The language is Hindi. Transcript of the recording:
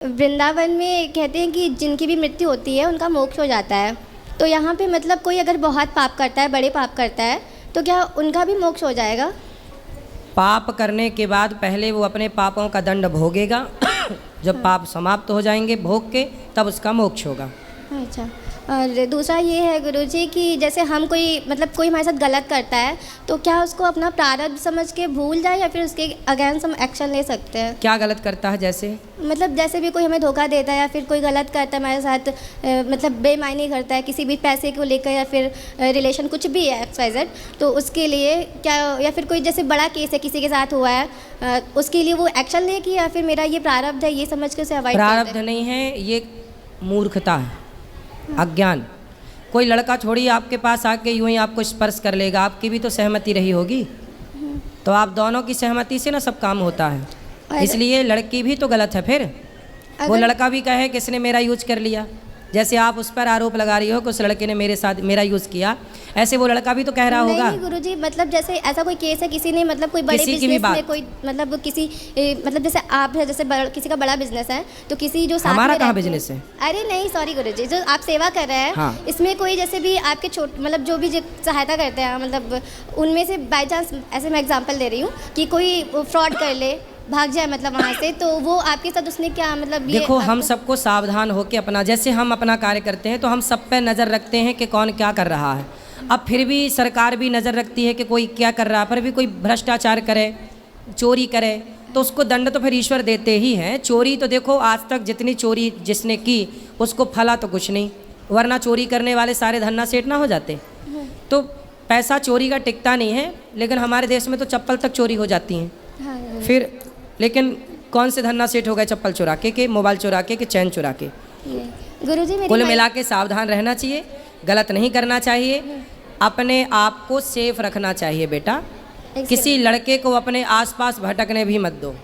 वृंदावन में कहते हैं कि जिनकी भी मृत्यु होती है उनका मोक्ष हो जाता है। तो यहाँ पे मतलब कोई अगर बहुत पाप करता है, बड़े पाप करता है, तो क्या उनका भी मोक्ष हो जाएगा? पाप करने के बाद पहले वो अपने पापों का दंड भोगेगा। जब पाप समाप्त हो जाएंगे भोग के, तब उसका मोक्ष होगा। अच्छा, और दूसरा ये है गुरुजी कि जैसे हम कोई हमारे साथ गलत करता है तो क्या उसको अपना प्रारब्ध समझ के भूल जाए या फिर उसके अगेंस्ट हम एक्शन ले सकते हैं? क्या गलत करता है? जैसे मतलब जैसे भी कोई हमें धोखा देता है या फिर कोई गलत करता है हमारे साथ, मतलब बेईमानी करता है किसी भी पैसे को लेकर या फिर रिलेशन कुछ भी है XYZ, तो उसके लिए क्या, या फिर कोई जैसे बड़ा केस है किसी के साथ हुआ है, उसके लिए वो एक्शन ले कि या फिर मेरा ये प्रारब्ध है ये समझ के उसे अवॉइड करते हैं? प्रारब्ध नहीं है, ये मूर्खता है, अज्ञान। कोई लड़का छोड़िए आपके पास आके यूं ही आपको स्पर्श कर लेगा, आपकी भी तो सहमति रही होगी। तो आप दोनों की सहमति से ना सब काम होता है। इसलिए लड़की भी तो गलत है। फिर वो लड़का भी कहे कि इसने मेरा यूज कर लिया, जैसे आप उस पर आरोप लगा रही हो कि उस लड़के ने मेरे साथ मेरा यूज़ किया, ऐसे वो लड़का भी तो कह रहा होगा। नहीं गुरुजी, मतलब जैसे ऐसा कोई केस है किसी ने मतलब कोई बड़े बिजनेस में कोई मतलब किसी मतलब जैसे आप है, जैसे किसी का बड़ा बिजनेस है तो किसी जो साथ हमारा में कहाँ बिजनेस है? अरे नहीं सॉरी गुरुजी, जो आप सेवा कर रहे हैं हाँ। इसमें कोई जैसे भी आपके मतलब जो भी सहायता करते हैं, मतलब उनमें से बाई चांस, ऐसे मैं एग्जाम्पल दे रही हूँ कि कोई फ्रॉड कर ले, भाग जाए मतलब वहाँ से, तो वो आपके साथ उसने क्या मतलब ये देखो हम सबको सावधान होकर अपना, जैसे हम अपना कार्य करते हैं तो हम सब पे नज़र रखते हैं कि कौन क्या कर रहा है। अब फिर भी सरकार भी नज़र रखती है कि कोई क्या कर रहा है, पर भी कोई भ्रष्टाचार करे, चोरी करे, तो उसको दंड तो फिर ईश्वर देते ही हैं। चोरी तो देखो आज तक जितनी चोरी जिसने की उसको फला तो कुछ नहीं, वरना चोरी करने वाले सारे धन्ना सेठ ना हो जाते। तो पैसा चोरी का टिकता नहीं है, लेकिन हमारे देश में तो चप्पल तक चोरी हो जाती हैं। फिर लेकिन कौन से धन्ना सेठ हो गए चप्पल चुरा के मोबाइल चुरा के चैन चुरा के। गुरुजी कुल मिला के सावधान रहना चाहिए, गलत नहीं करना चाहिए, अपने आप को सेफ रखना चाहिए बेटा। किसी लड़के को अपने आसपास भटकने भी मत दो।